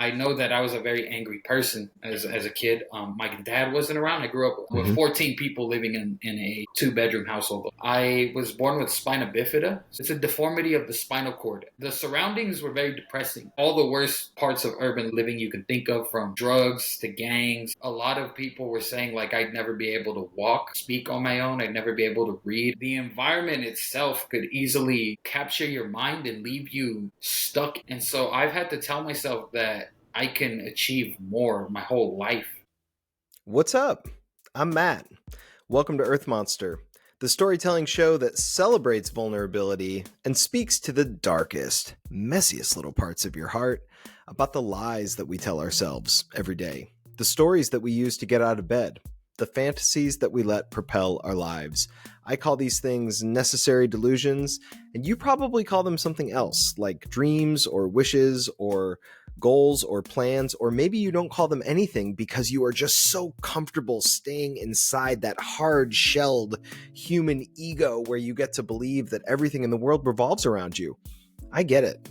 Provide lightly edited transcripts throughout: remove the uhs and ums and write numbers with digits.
I know that I was a very angry person as a kid. My dad wasn't around. I grew up with Hmm. 14 people living in a two-bedroom household. I was born with spina bifida. It's a deformity of the spinal cord. The surroundings were very depressing. All the worst parts of urban living you can think of, from drugs to gangs. A lot of people were saying like I'd never be able to walk, speak on my own. I'd never be able to read. The environment itself could easily capture your mind and leave you stuck. And so I've had to tell myself that I can achieve more my whole life. What's up? I'm Matt. Welcome to Earth Monster, the storytelling show that celebrates vulnerability and speaks to the darkest, messiest little parts of your heart about the lies that we tell ourselves every day, the stories that we use to get out of bed, the fantasies that we let propel our lives. I call these things necessary delusions, and you probably call them something else, like dreams or wishes or goals or plans, or maybe you don't call them anything because you are just so comfortable staying inside that hard-shelled human ego where you get to believe that everything in the world revolves around you. I get it.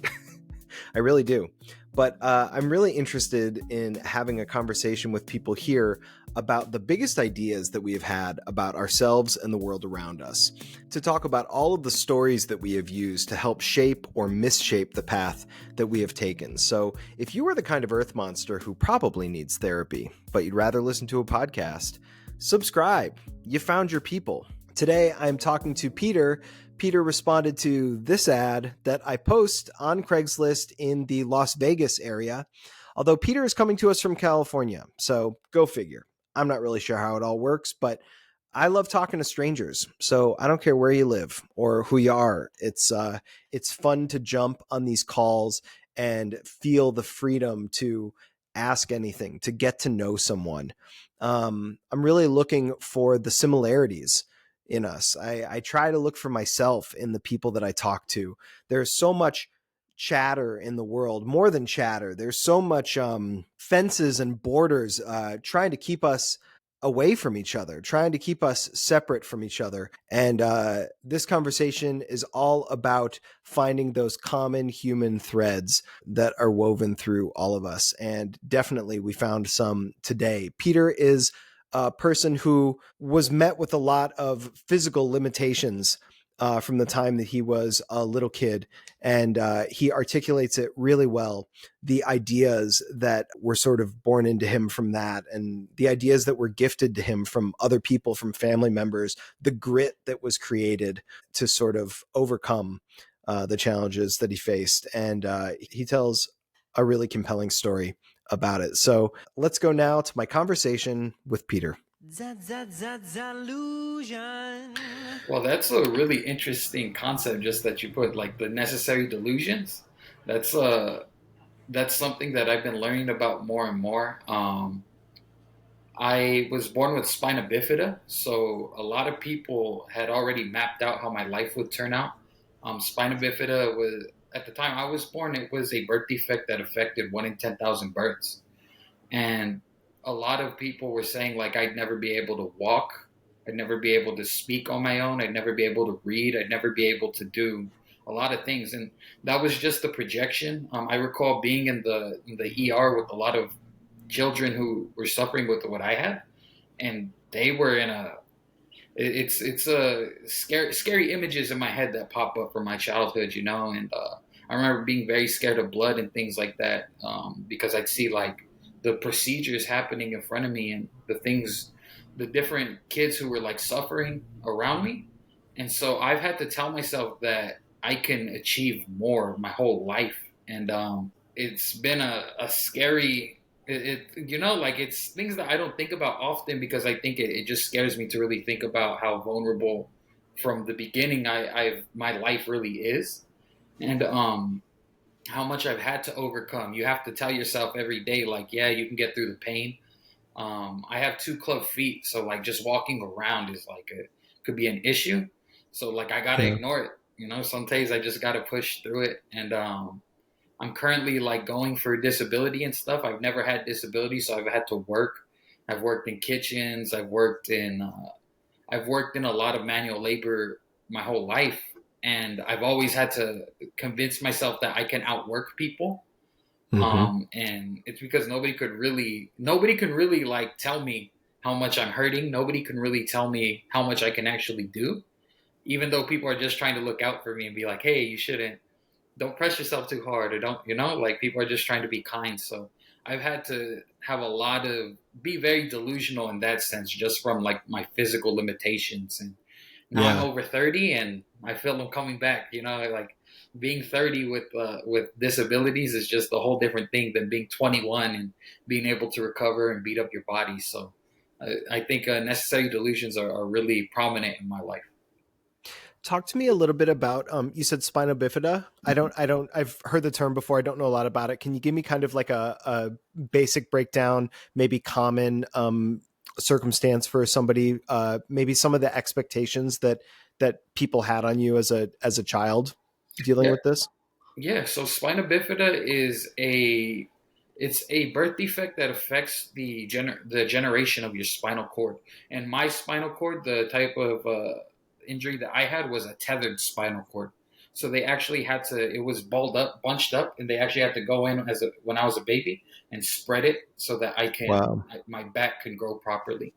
I really do. But I'm really interested in having a conversation with people here about the biggest ideas that we have had about ourselves and the world around us, to talk about all of the stories that we have used to help shape or misshape the path that we have taken. So if you are the kind of earth monster who probably needs therapy, but you'd rather listen to a podcast, subscribe. You found your people. Today, I'm talking to Peter. Peter responded to this ad that I post on Craigslist in the Las Vegas area, although Peter is coming to us from California, so go figure. I'm not really sure how it all works, but I love talking to strangers, so I don't care where you live or who you are. It's fun to jump on these calls and feel the freedom to ask anything, to get to know someone. I'm really looking for the similarities in us. I try to look for myself in the people that I talk to. There's so much chatter in the world, more than chatter. There's so much fences and borders trying to keep us away from each other, trying to keep us separate from each other. And this conversation is all about finding those common human threads that are woven through all of us. And definitely we found some today. Peter is a person who was met with a lot of physical limitations from the time that he was a little kid. And he articulates it really well. The ideas that were sort of born into him from that, and the ideas that were gifted to him from other people, from family members, the grit that was created to sort of overcome the challenges that he faced. And he tells a really compelling story about it. So let's go now to my conversation with Peter. Well, that's a really interesting concept, just that you put, like, the necessary delusions. That's that's something that I've been learning about more and more. I was born with spina bifida, so a lot of people had already mapped out how my life would turn out. Spina bifida was, at the time I was born, it was a birth defect that affected 1 in 10,000 births. And a lot of people were saying like I'd never be able to walk, I'd never be able to speak on my own, I'd never be able to read, I'd never be able to do a lot of things. And that was just the projection. I recall being in the ER with a lot of children who were suffering with what I had, and they were in a it's a scary images in my head that pop up from my childhood, and I remember being very scared of blood and things like that, because I'd see like the procedures happening in front of me, and the different kids who were like suffering around me. And so I've had to tell myself that I can achieve more my whole life. And it's been a scary, like, it's things that I don't think about often, because I think it just scares me to really think about how vulnerable from the beginning my life really is. And how much I've had to overcome. You have to tell yourself every day, like, yeah, you can get through the pain. I have two club feet, so like just walking around is like could be an issue. So like I gotta Yeah. ignore it. Some days I just gotta push through it. And I'm currently like going for disability and stuff. I've never had disability, so I've had to work. I've worked in kitchens. I've worked in a lot of manual labor my whole life, and I've always had to convince myself that I can outwork people. Mm-hmm. And it's because nobody could really like tell me how much I'm hurting. Nobody can really tell me how much I can actually do, even though people are just trying to look out for me and be like, hey, you shouldn't, don't press yourself too hard, or don't, like people are just trying to be kind. So I've had to have a lot of, be very delusional in that sense, just from like my physical limitations. And now I'm Yeah. over 30 and I feel them coming back, like being 30 with disabilities is just a whole different thing than being 21 and being able to recover and beat up your body. So I think necessary delusions are really prominent in my life. Talk to me a little bit about you said spina bifida. I've heard the term before. I don't know a lot about it. Can you give me kind of like a basic breakdown, maybe common circumstance for somebody, maybe some of the expectations that people had on you as a child dealing Yeah, with this? yeah. So spina bifida it's a birth defect that affects the generation of your spinal cord. And my spinal cord, the type of injury that I had was a tethered spinal cord. So they actually had to. It was balled up, bunched up, and they actually had to go in when I was a baby and spread it so that Wow. my back can grow properly.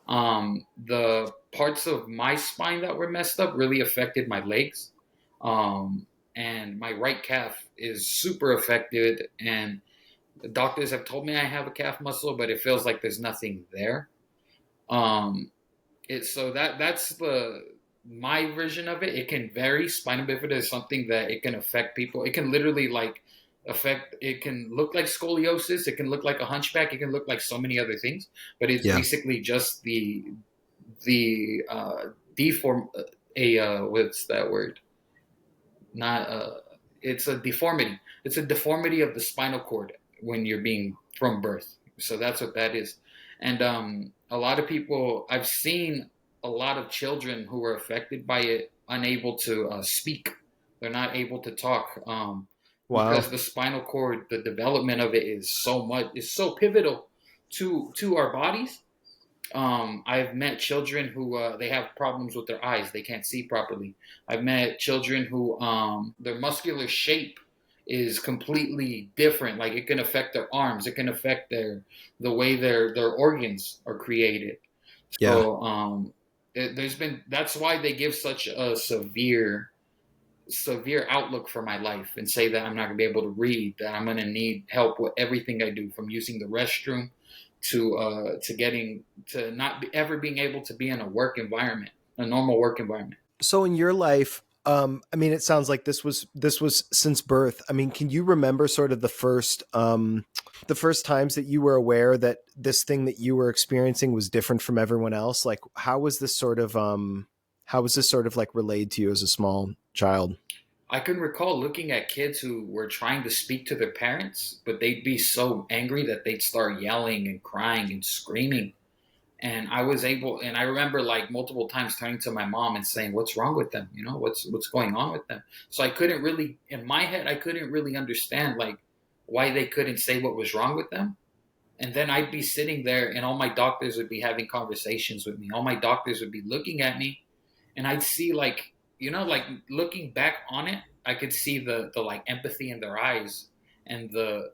The parts of my spine that were messed up really affected my legs. Um, and my right calf is super affected. And the doctors have told me I have a calf muscle, but it feels like there's nothing there. Um, so that's the my version of it. It can vary. Spina bifida is something that it can affect people. It can literally like affect. It can look like scoliosis. It can look like a hunchback. It can look like so many other things. But it's Yeah. basically just the deform a what's that word? Not It's a deformity. It's a deformity of the spinal cord when you're being from birth. So that's what that is. And a lot of people, I've seen a lot of children who are affected by it unable to speak. They're not able to talk Wow. because the spinal cord, the development of it is so pivotal to our bodies. I've met children who they have problems with their eyes; they can't see properly. I've met children who their muscular shape is completely different. Like it can affect their arms, it can affect the way their organs are created. Yeah. So there's been that's why they give such a severe outlook for my life and say that I'm not going to be able to read, that I'm going to need help with everything I do, from using the restroom to getting to not ever being able to be in a work environment, a normal work environment. So in your life, I mean, it sounds like this was since birth. I mean, can you remember sort of the first times that you were aware that this thing that you were experiencing was different from everyone else? Like, how was this sort of like relayed to you as a small child? I can recall looking at kids who were trying to speak to their parents, but they'd be so angry that they'd start yelling and crying and screaming. And I remember like multiple times turning to my mom and saying, "What's wrong with them? What's going on with them?" So I couldn't really, in my head, I couldn't really understand like why they couldn't say what was wrong with them. And then I'd be sitting there, and all my doctors would be having conversations with me. All my doctors would be looking at me, and I'd see like, like looking back on it, I could see the like empathy in their eyes, and the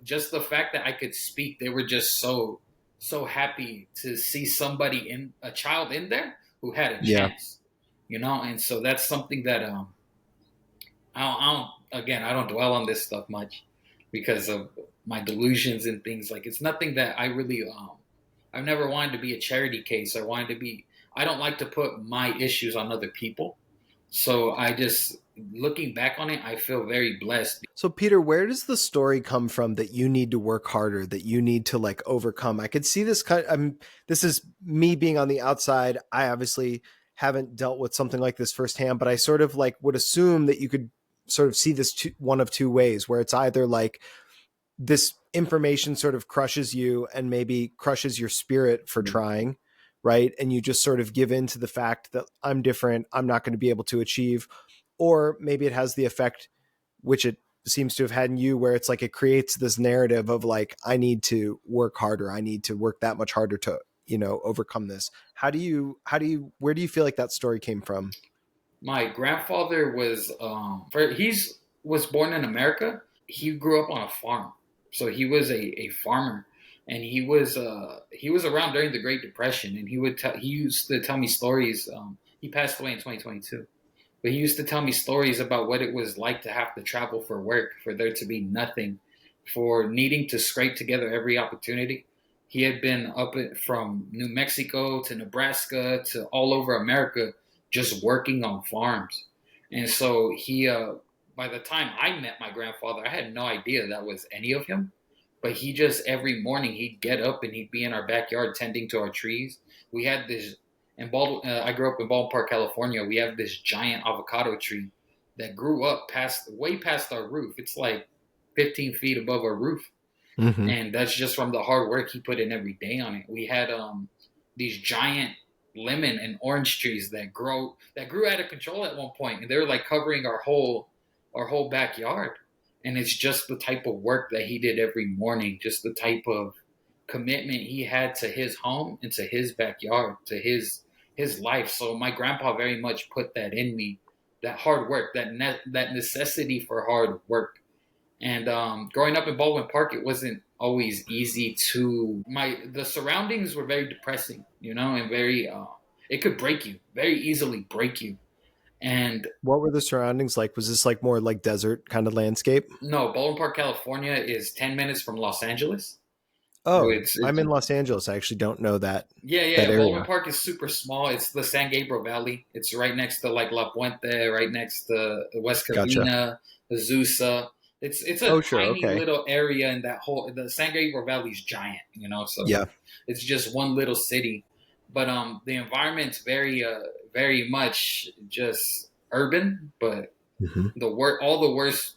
fact that I could speak. They were just so happy to see somebody, in a child in there who had a Yeah. chance, and so that's something that I don't dwell on this stuff much because of my delusions and things. Like it's nothing that I really I've never wanted to be a charity case. I don't like to put my issues on other people. So I just, looking back on it, I feel very blessed. So Peter, where does the story come from that you need to work harder, that you need to like overcome? I could see this kind. This is me being on the outside. I obviously haven't dealt with something like this firsthand, but I sort of like would assume that you could sort of see this one of two ways, where it's either like this information sort of crushes you and maybe crushes your spirit for trying, right? And you just sort of give in to the fact that I'm different, I'm not going to be able to achieve. Or maybe it has the effect, which it seems to have had in you, where it's like it creates this narrative of like, I need to work harder, I need to work that much harder to, overcome this. Where do you feel like that story came from? My grandfather was he's was born in America. He grew up on a farm. So he was a farmer, and he was around during the Great Depression, and he used to tell me stories. He passed away in 2022, but he used to tell me stories about what it was like to have to travel for work, for there to be nothing, for needing to scrape together every opportunity. He had been from New Mexico to Nebraska to all over America, just working on farms. And so by the time I met my grandfather, I had no idea that was any of him. But he just every morning he'd get up and he'd be in our backyard tending to our trees. We had this I grew up in Baldwin Park, California. We have this giant avocado tree that grew up way past our roof. It's like 15 feet above our roof, Mm-hmm. and that's just from the hard work he put in every day on it. We had these giant lemon and orange trees that grew out of control at one point, and they were like covering our whole backyard. And it's just the type of work that he did every morning, just the type of commitment he had to his home and to his backyard, to his life. So my grandpa very much put that in me, that hard work, that necessity for hard work. And growing up in Baldwin Park, it wasn't always easy to the surroundings were very depressing, and very it could break you very easily, break you. And What were the surroundings like? Was this like more like desert kind of landscape? no, Baldwin Park, California is 10 minutes from Los Angeles. So Oh, it's I'm in Los Angeles. I actually don't know yeah, that yeah. Baldwin area. Park is super small. It's the San Gabriel Valley. It's right next to like La Puente, right next to West Gotcha. Covina, Azusa. It's a Oh, sure. tiny Okay. little area in that whole. The San Gabriel Valley is giant, so Yeah. it's just one little city. But the environment's very much just urban, but Hmm. all the worst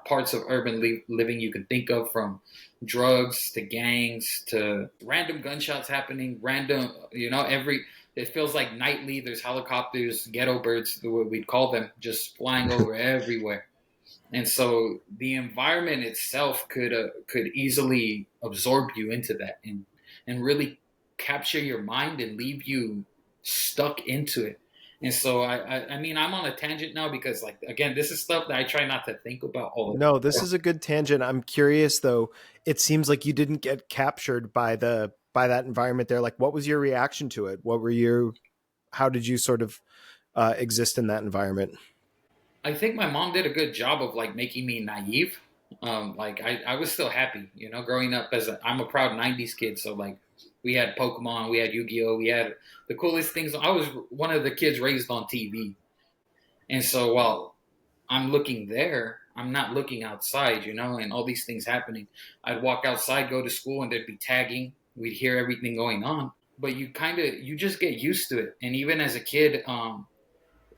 parts of urban living you can think of, from drugs to gangs to random gunshots happening, random, every it feels like nightly there's helicopters, ghetto birds, what we'd call them, just flying over everywhere. And so the environment itself could easily absorb you into that, and really capture your mind and leave you stuck into it. And so I mean, I'm on a tangent now because, like, again, this is stuff that I try not to think about all the No, this time. is a good tangent. I'm curious though. It seems like you didn't get captured by that environment there. Like, what was your reaction to it? What were you? How did you sort of exist in that environment? I think my mom did a good job of like making me naive. Like I was still happy, growing up I'm a proud '90s kid. So like we had Pokemon, we had Yu-Gi-Oh, we had the coolest things. I was one of the kids raised on TV, and so while I'm looking there, I'm not looking outside, and all these things happening. I'd walk outside, go to school, and there'd be tagging. We'd hear everything going on, but you just get used to it. And even as a kid,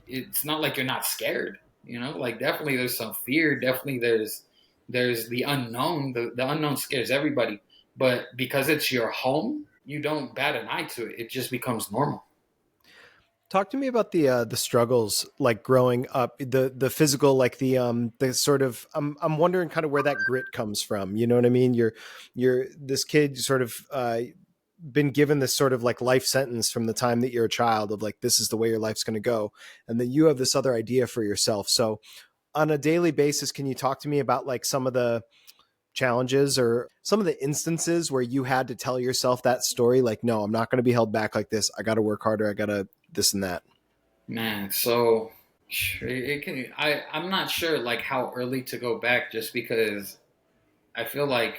it's not like you're not scared. Like definitely there's some fear. Definitely there's the unknown. The unknown scares everybody. But because it's your home, you don't bat an eye to it. It just becomes normal. Talk to me about the struggles like growing up, the physical, like the sort of I'm wondering kind of where that grit comes from. You know what I mean? You're this kid sort of been given this sort of like life sentence from the time that you're a child of like this is the way your life's going to go, and then you have this other idea for yourself. So on a daily basis, can you talk to me about like some of the challenges or some of the instances where you had to tell yourself that story? Like, no, I'm not going to be held back like this. I got to work harder. I got to this and that. Man, so it can I'm not sure like how early to go back, just because I feel like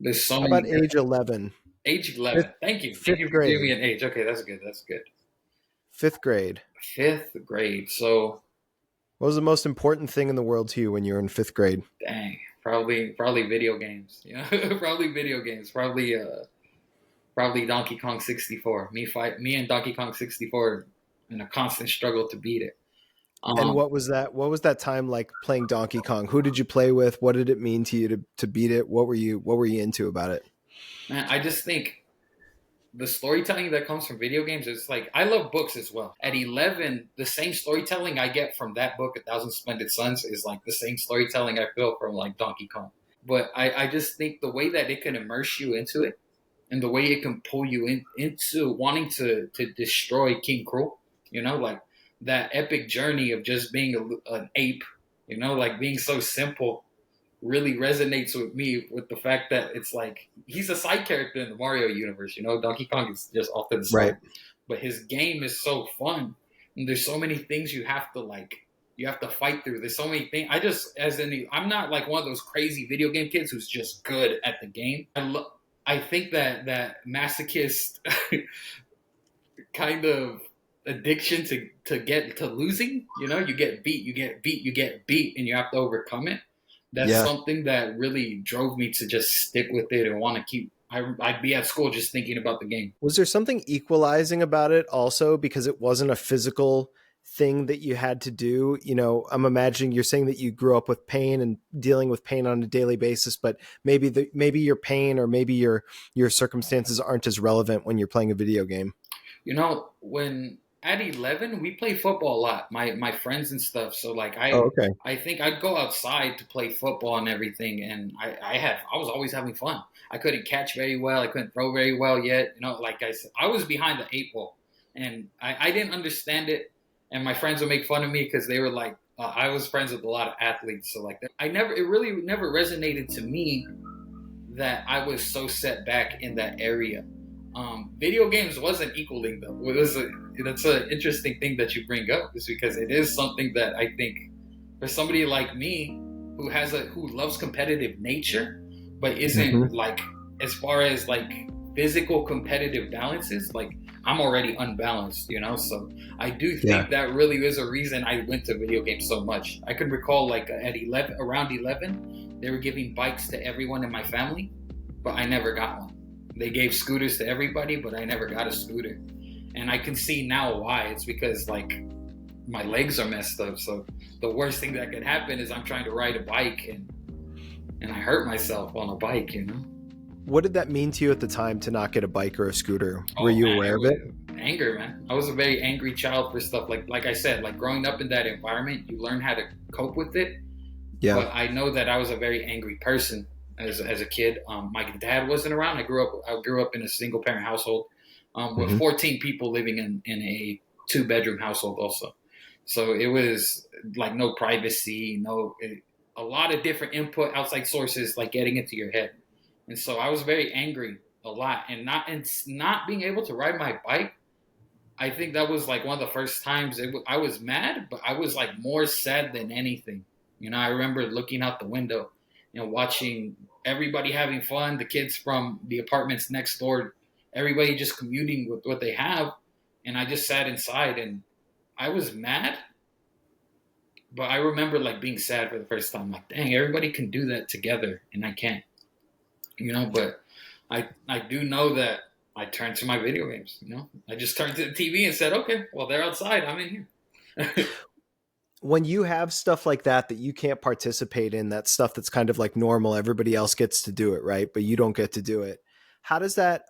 there's so How many about age 11? age Fifth, 11. Thank you. Thank you fifth for giving me grade. an age. Okay, that's good. That's good. Fifth grade. Fifth grade. So What was the most important thing in the world to you when you were in fifth grade? dang, probably video games. Probably video games. Probably Donkey Kong 64. Me and Donkey Kong 64 in a constant struggle to beat it. And Um, what was that? What was that time like playing Donkey Kong? Who did you play with? What did it mean to you to beat it? What were you into about it? Man, I just think the storytelling that comes from video games is like, I love books as well. At 11, the same storytelling I get from that book, A Thousand Splendid Suns, is like the same storytelling I feel from like Donkey Kong. But I just think the way that it can immerse you into it, and the way it can pull you into wanting to destroy King Cruel, like that epic journey of just being an ape, like being so simple, really resonates with me with the fact that it's like he's a side character in the Mario universe. You know, Donkey Kong is just off to the Right. side, but his game is so fun, and there's so many things you have to like. You have to fight through. There's so many things. I'm not like one of those crazy video game kids who's just good at the game. I think that masochist kind of addiction to get to losing. You know, you get beat, you get beat, you get beat, and you have to overcome it. That's Yeah. something that really drove me to just stick with it and want to keep. I'd be at school just thinking about the game. Was there something equalizing about it also because it wasn't a physical thing that you had to do? You know, I'm imagining you're saying that you grew up with pain and dealing with pain on a daily basis, but maybe your pain or maybe your circumstances aren't as relevant when you're playing a video game. You know, when at 11 we play football a lot, my friends and stuff. So like Oh, okay. I think I'd go outside to play football and everything, and I was always having fun. I couldn't catch very well, I couldn't throw very well yet. You know, like I said, I was behind the eight ball, and I didn't understand it. And my friends would make fun of me because they were like, I was friends with a lot of athletes, so like it really never resonated to me that I was so set back in that area. Video games wasn't equaling though. That's an interesting thing that you bring up, is because it is something that I think for somebody like me who loves competitive nature, but isn't like, as far as like physical competitive balances, like I'm already unbalanced, you know. So I do think that really is a reason I went to video games so much. I can recall like at 11, around 11, they were giving bikes to everyone in my family, but I never got one. They gave scooters to everybody, but I never got a scooter. And I can see now why. It's because like my legs are messed up. So the worst thing that could happen is I'm trying to ride a bike and I hurt myself on a bike, you know? What did that mean to you at the time to not get a bike or a scooter? Were Oh you man, aware of it? anger, man. I was a very angry child for stuff like I said, like growing up in that environment, you learn how to cope with it. Yeah. But I know that I was a very angry person as a kid. My dad wasn't around. I grew up in a single parent household with 14 people living in a 2-bedroom household also. So it was like no privacy, a lot of different input outside sources like getting into your head. And so I was very angry a lot, and not being able to ride my bike. I think that was like one of the first times I was mad, but I was like more sad than anything. You know, I remember looking out the window, you know, watching everybody having fun, the kids from the apartments next door, everybody just commuting with what they have. And I just sat inside and I was mad, but I remember like being sad for the first time. Like, dang, everybody can do that together and I can't, you know, but I do know that I turned to my video games, you know. I just turned to the TV and said, okay, well, they're outside. I'm in here. When you have stuff like that you can't participate in, that stuff that's kind of like normal, everybody else gets to do it, right? But you don't get to do it. How does that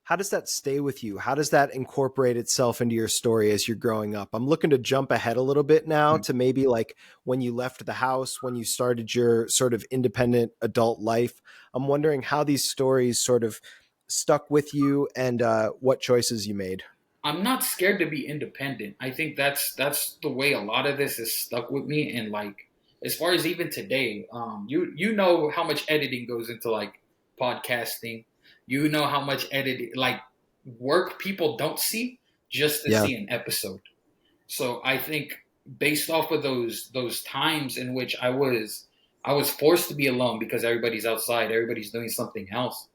how does that stay with you? How does that incorporate itself into your story as you're growing up? I'm looking to jump ahead a little bit now to maybe like when you left the house, when you started your sort of independent adult life. I'm wondering how these stories sort of stuck with you and what choices you made. I'm not scared to be independent. I think that's the way a lot of this is stuck with me. And like, as far as even today, you know how much editing goes into like podcasting. You know how much editing, like work people don't see just to Yeah. see an episode. So I think based off of those times in which I was forced to be alone because everybody's outside, everybody's doing something else.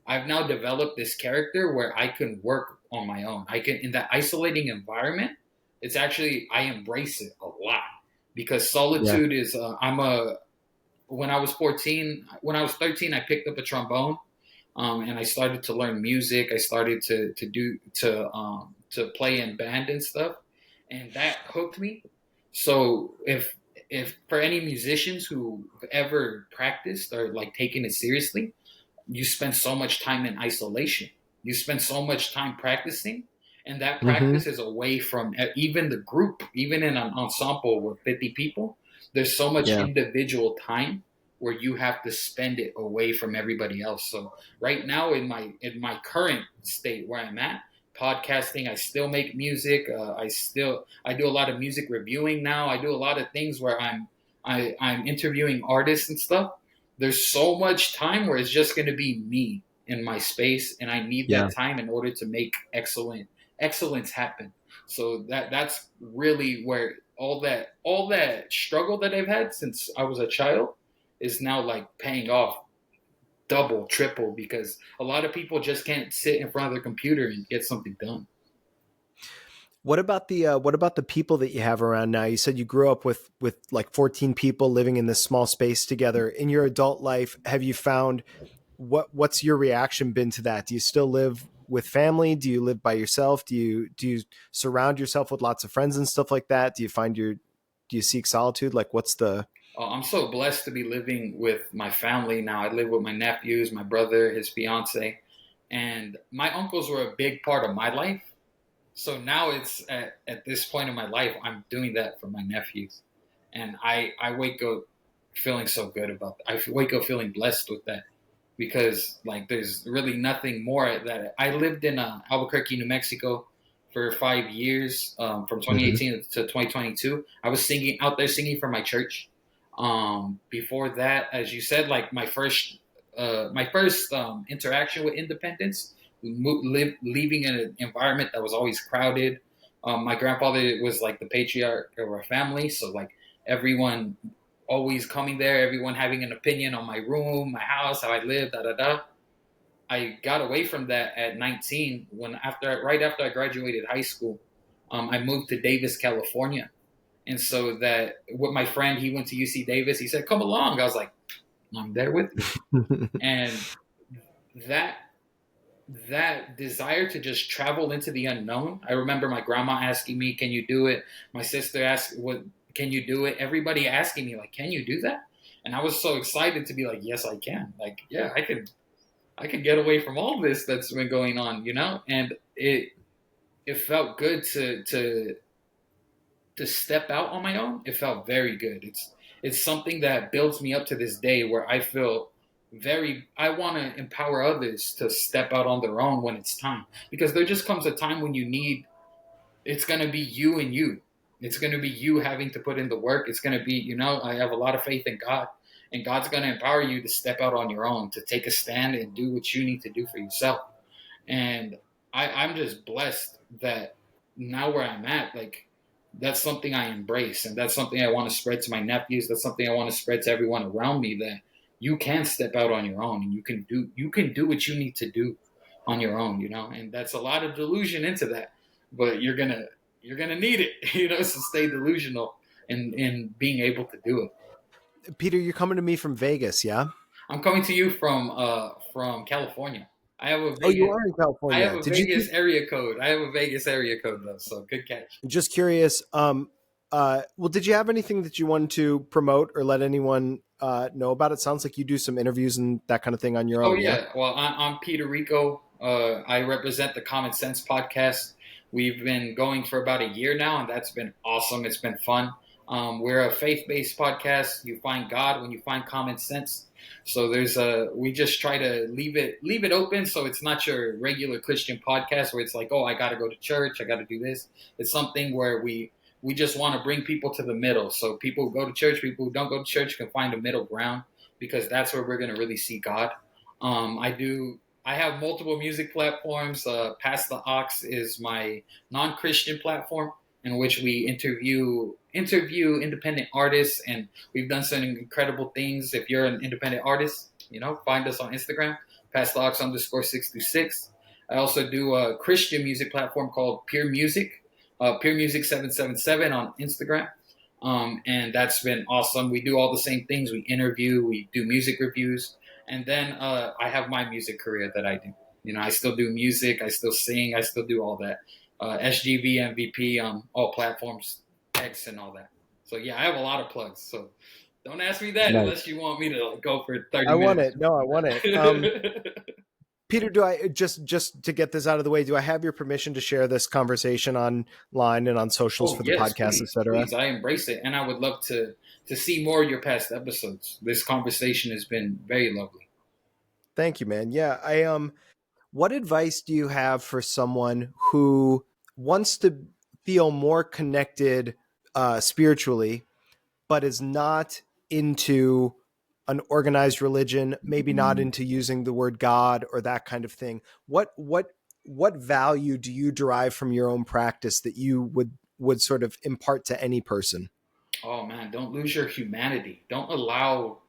I've now developed this character where I can work on my own. I can, in that isolating environment. It's actually, I embrace it a lot because Yeah. solitude is. When I was 14, when I was 13, I picked up a trombone, and I started to learn music. I started to play in band and stuff, and that hooked me. So if for any musicians who ever practiced or like taken it seriously, you spend so much time in isolation. You spend so much time practicing, and that Mm-hmm. practice is away from even the group, even in an ensemble with 50 people. There's so much Yeah. individual time where you have to spend it away from everybody else. So right now in my current state where I'm at, podcasting, I still make music. I do a lot of music reviewing now. I do a lot of things where I'm interviewing artists and stuff. There's so much time where it's just going to be me in my space, and I need Yeah. that time in order to make excellence happen. So that's really where all that struggle that I've had since I was a child is now like paying off double, triple, because a lot of people just can't sit in front of their computer and get something done. What about the people that you have around now? You said you grew up with like 14 people living in this small space together. In your adult life, have you found what's your reaction been to that? Do you still live with family? Do you live by yourself? Do you surround yourself with lots of friends and stuff like that? Do you seek solitude? Like what's the I'm so blessed to be living with my family now. I live with my nephews, my brother, his fiance, and my uncles were a big part of my life. So now it's at this point in my life, I'm doing that for my nephews, and I wake up feeling so good about that. I wake up feeling blessed with that because like there's really nothing more that I lived in Albuquerque, New Mexico for 5 years, from Mhm. 2018 to 2022. I was singing out there singing for my church. Before that, as you said, like my first interaction with independence, leaving an environment that was always crowded. My grandfather was like the patriarch of our family, so like everyone always coming there, everyone having an opinion on my room, my house, how I live, da da da. I got away from that at 19 when right after I graduated high school. I moved to Davis, California, and so that with my friend, he went to UC Davis. He said, "Come along." I was like, "I'm there with you," and that that desire to just travel into the unknown. I remember my grandma asking me, "Can you do it?" My sister asked, "What can you do it?" Everybody asking me, like, "Can you do that?" And I was so excited to be like, "Yes, I can." Like, yeah, I can get away from all this that's been going on, And it felt good to step out on my own. It felt very good. It's something that builds me up to this day where I feel I want to empower others to step out on their own when it's time, because there just comes a time when it's going to be you and you. It's going to be you having to put in the work. It's going to be, I have a lot of faith in God, and God's going to empower you to step out on your own, to take a stand and do what you need to do for yourself. And I'm just blessed that now where I'm at, like, that's something I embrace, and that's something I want to spread to my nephews. That's something I want to spread to everyone around me, that you can step out on your own and you can do what you need to do on your own, and that's a lot of delusion into that, but you're gonna need it, to stay delusional and being able to do it. Peter, you're coming to me from Vegas, yeah? I'm coming to you from California. I have a Oh, you Vegas are in I have California. a Did you Vegas area code. I have a Vegas area code though, so good catch. just curious well, did you have anything that you wanted to promote or let anyone know about? It sounds like you do some interviews and that kind of thing on your Oh own, yeah? yeah, well I'm Peter Rico. I represent the Common Sense podcast. We've been going for about a year now, and that's been awesome. It's been fun. We're a faith-based podcast. You find God when you find common sense. So we just try to leave it open, so it's not your regular Christian podcast where it's like, oh, I got to go to church, I got to do this. It's something where we just want to bring people to the middle, so people who go to church, people who don't go to church can find a middle ground, because that's where we're going to really see God. I have multiple music platforms. Pass the Ox is my non-Christian platform in which we interview independent artists, and we've done some incredible things. If you're an independent artist, find us on Instagram, Pass the Ox _626. I also do a Christian music platform called Pure Music, Pure Music 777 on Instagram. And that's been awesome. We do all the same things. We interview, we do music reviews, and then I have my music career that I do. I still do music, I still sing, I still do all that. SGV, MVP, all platforms, X, and all that. So yeah, I have a lot of plugs. So don't ask me that Nice. unless you want me to go for I 30 want minutes. it. No, I want it. Peter, do I just to get this out of the way, do I have your permission to share this conversation online and on socials Oh for the yes, podcast, please, etc.? please. I embrace it, and I would love to see more of your past episodes. This conversation has been very lovely. Thank you, man. Yeah, I what advice do you have for someone who wants to feel more connected spiritually, but is not into an organized religion, maybe not into using the word God or that kind of thing. What value do you derive from your own practice that you would sort of impart to any person? Oh man, don't lose your humanity. Don't allow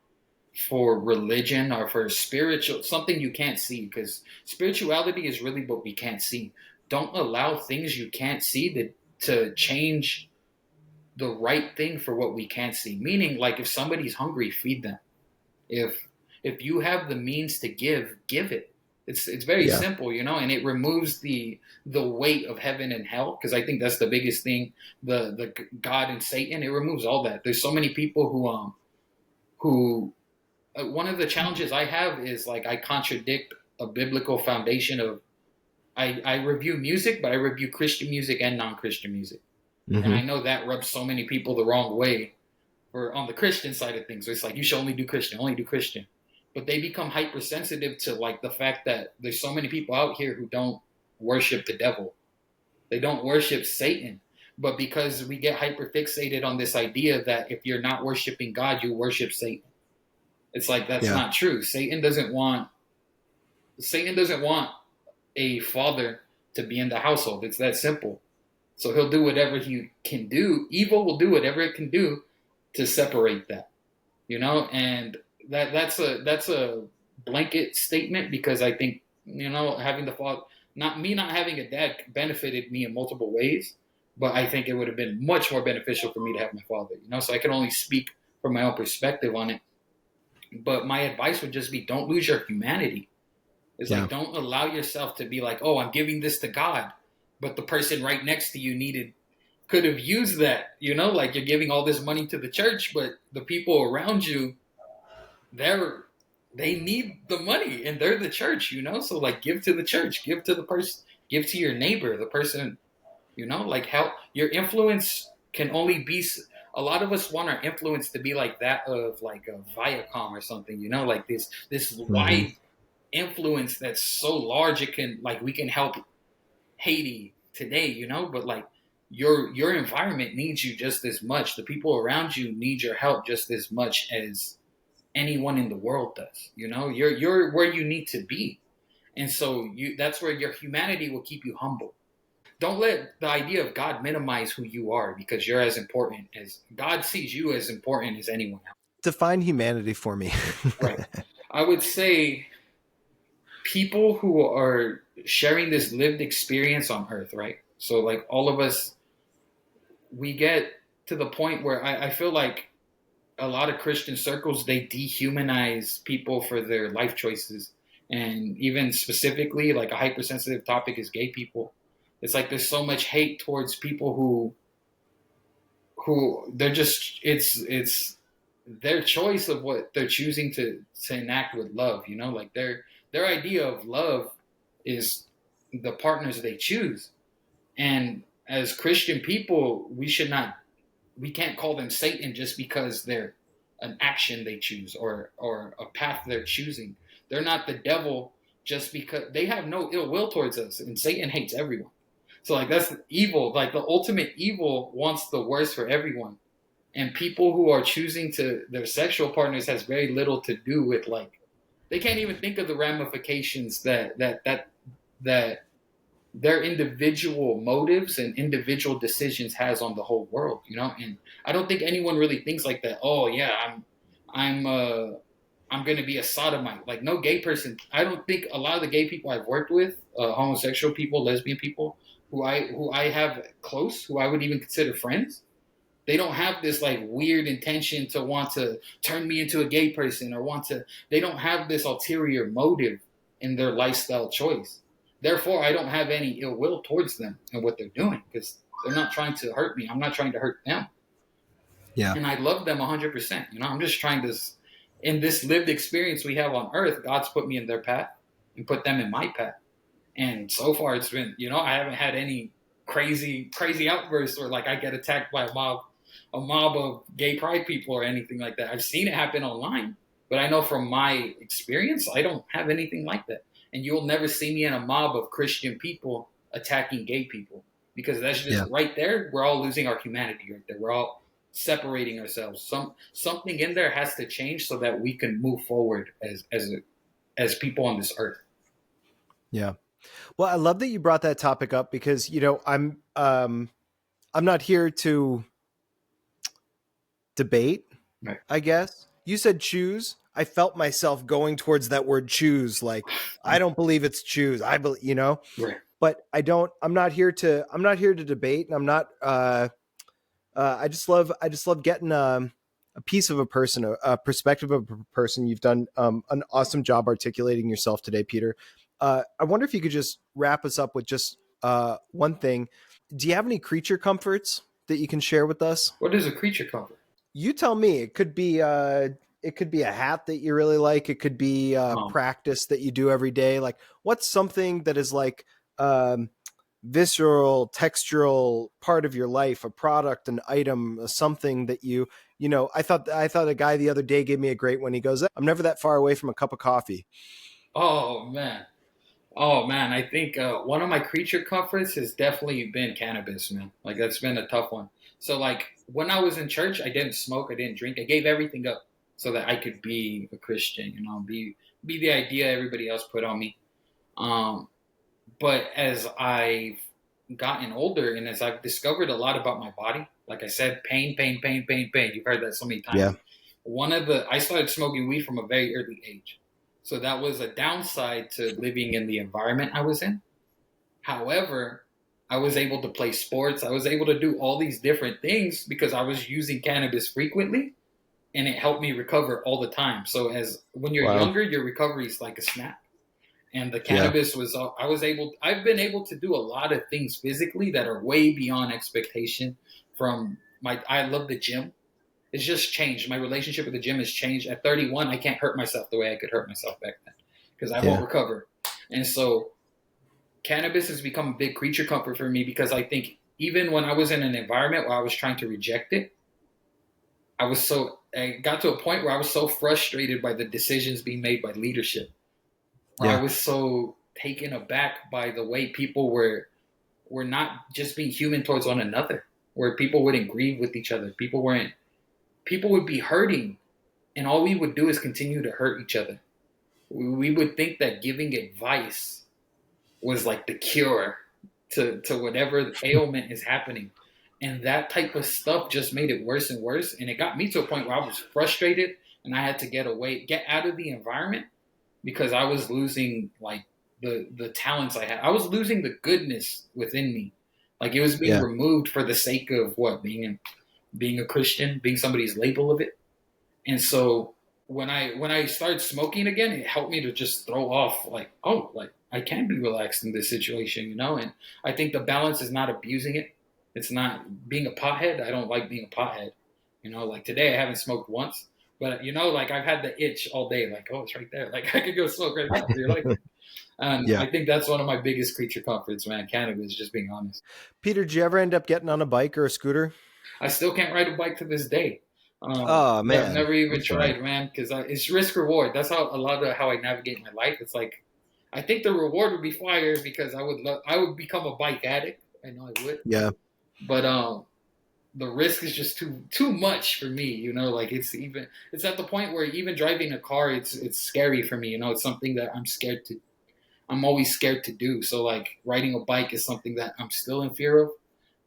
for religion or for spiritual something you can't see, because spirituality is really what we can't see. Don't allow things you can't see to change the right thing for what we can't see. Meaning, like, if somebody's hungry, feed them. If you have the means to give it. It's very Yeah. simple, and it removes the weight of heaven and hell, because I think that's the biggest thing. The God and Satan, it removes all that. There's so many people who one of the challenges I have is, like, I contradict a biblical foundation of I review music, but I review Christian music and non-Christian music. And I Mm-hmm. know that rubs so many people the wrong way, or on the Christian side of things. It's like, you should only do Christian, only do Christian. But they become hypersensitive to, like, the fact that there's so many people out here who don't worship the devil. They don't worship Satan. But because we get hyperfixated on this idea that if you're not worshiping God, you worship Satan. It's like, that's Yeah. not true. Satan doesn't want a father to be in the household. It's that simple. So he'll do whatever he can do. Evil will do whatever it can do to separate that. And that's a blanket statement, because I think, having the fault, not having a dad benefited me in multiple ways, but I think it would have been much more beneficial for me to have my father. So I can only speak from my own perspective on it. But my advice would just be, don't lose your humanity. It's Yeah. like, don't allow yourself to be like, oh, I'm giving this to God, but the person right next to you could have used that. Like, you're giving all this money to the church, but the people around you, they're they need the money, and they're the church. So, like, give to the church, give to the person, give to your neighbor, the person. Like, how your influence can only be. A lot of us want our influence to be like that of, like, a Viacom or something. Like this Mm-hmm. wide influence that's so large, it can, like, we can help Haiti today. But, like, your environment needs you just as much. The people around you need your help just as much as anyone in the world does. You're where you need to be. And so that's where your humanity will keep you humble. Don't let the idea of God minimize who you are, because you're as important as God sees you, as important as anyone else. Define humanity for me. Right. I would say people who are sharing this lived experience on earth, right? So, like, all of us, we get to the point where I feel like a lot of Christian circles, they dehumanize people for their life choices. And even specifically, like, a hypersensitive topic is gay people. It's like there's so much hate towards people who they're just it's their choice of what they're choosing to enact with love. Like, their idea of love is the partners they choose. And as Christian people, we can't call them Satan just because they're an action they choose, or a path they're choosing. They're not the devil just because they have no ill will towards us, and Satan hates everyone. So, like, that's evil. Like, the ultimate evil wants the worst for everyone. And people who are choosing to their sexual partners has very little to do with, like, they can't even think of the ramifications that their individual motives and individual decisions has on the whole world. And I don't think anyone really thinks like that. Oh yeah, I'm uh I'm going to be a sodomite. Like, no gay person. I don't think a lot of the gay people I've worked with, homosexual people, lesbian people, who I have close, who I would even consider friends, they don't have this, like, weird intention to want to turn me into a gay person, or want to. They don't have this ulterior motive in their lifestyle choice. Therefore, I don't have any ill will towards them and what they're doing, because they're not trying to hurt me. I'm not trying to hurt them, Yeah. and I love them 100%. I'm just trying to, in this lived experience we have on Earth, God's put me in their path and put them in my path. And so far, it's been, I haven't had any crazy outbursts, or, like, I get attacked by a mob of gay pride people or anything like that. I've seen it happen online, but I know from my experience, I don't have anything like that. And you'll never see me in a mob of Christian people attacking gay people, because that's just Yeah. right there. We're all losing our humanity right there. We're all. separating ourselves. Something in there has to change so that we can move forward as people on this earth. Yeah. Well, I love that you brought that topic up because, I'm not here to debate, Right. I guess. You said choose. I felt myself going towards that word choose. Like, I don't believe it's choose. I believe, Right. but I'm not here to debate. And I'm not, I just love getting a piece of a person, a perspective of a person. You've done an awesome job articulating yourself today, Peter. I wonder if you could just wrap us up with just one thing. Do you have any creature comforts that you can share with us? What is a creature comfort? You tell me. It could be a hat that you really like. It could be practice that you do every day. Like, what's something that is like visceral, textural part of your life, a product, an item, something that I thought a guy the other day gave me a great one. He goes, I'm never that far away from a cup of coffee. Oh man. Oh man, I think one of my creature comforts has definitely been cannabis, man. Like that's been a tough one. So like when I was in church, I didn't smoke, I didn't drink, I gave everything up so that I could be a Christian, be the idea everybody else put on me. Um, but as I've gotten older and as I've discovered a lot about my body, like I said, pain, pain, pain, pain, pain. You've heard that so many times. Yeah. I started smoking weed from a very early age. So that was a downside to living in the environment I was in. However, I was able to play sports. I was able to do all these different things because I was using cannabis frequently and it helped me recover all the time. So when you're younger, your recovery is like a snap. And the cannabis I've been able to do a lot of things physically that are way beyond expectation I love the gym. It's just changed. My relationship with the gym has changed. At 31, I can't hurt myself the way I could hurt myself back then because I won't recover. And so cannabis has become a big creature comfort for me because I think even when I was in an environment where I was trying to reject it, I got to a point where I was so frustrated by the decisions being made by leadership. I was so taken aback by the way people were not just being human towards one another, where people wouldn't grieve with each other. People would be hurting, and all we would do is continue to hurt each other. We would think that giving advice was like the cure to whatever ailment is happening. And that type of stuff just made it worse and worse. And it got me to a point where I was frustrated and I had to get out of the environment because I was losing like the talents I had. I was losing the goodness within me. Like it was being removed for the sake of being a Christian, being somebody's label of it. And so when I started smoking again, it helped me to just throw off like I can be relaxed in this situation, And I think the balance is not abusing it. It's not being a pothead. I don't like being a pothead. Like today I haven't smoked once, but like I've had the itch all day. Like, oh, it's right there. Like I could go smoke right now. You're like, and I think that's one of my biggest creature comforts, man. Cannabis, just being honest. Peter, did you ever end up getting on a bike or a scooter? I still can't ride a bike to this day. Oh man, I've never even tried, man, because it's risk reward. That's how I navigate my life. It's like I think the reward would be fire because I would become a bike addict. I know I would. Yeah. But the risk is just too much for me. Like it's at the point where even driving a car, it's scary for me. It's something that I'm always scared to do. So like riding a bike is something that I'm still in fear of.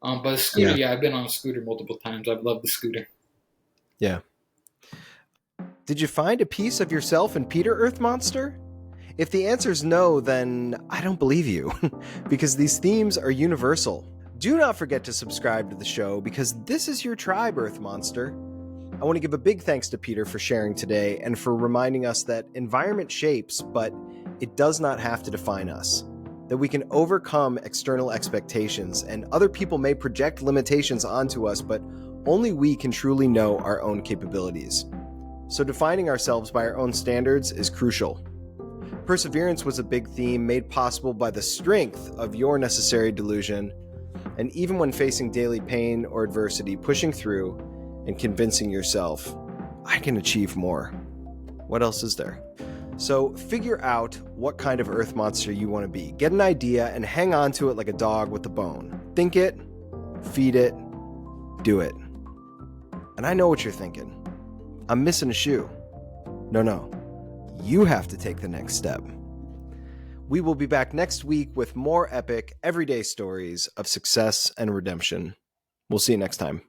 But a scooter, I've been on a scooter multiple times. I've loved the scooter. Yeah. Did you find a piece of yourself in Peter, Earth Monster? If the answer is no, then I don't believe you, because these themes are universal. Do not forget to subscribe to the show, because this is your tribe, Earth Monster. I want to give a big thanks to Peter for sharing today and for reminding us that environment shapes, but it does not have to define us. That we can overcome external expectations, and other people may project limitations onto us, but only we can truly know our own capabilities. So defining ourselves by our own standards is crucial. Perseverance was a big theme made possible by the strength of your necessary delusion, and even when facing daily pain or adversity, pushing through and convincing yourself, I can achieve more. What else is there? So figure out what kind of earth monster you want to be. Get an idea and hang on to it like a dog with a bone. Think it, feed it, do it. And I know what you're thinking. I'm missing a shoe. No. You have to take the next step. We will be back next week with more epic, everyday stories of success and redemption. We'll see you next time.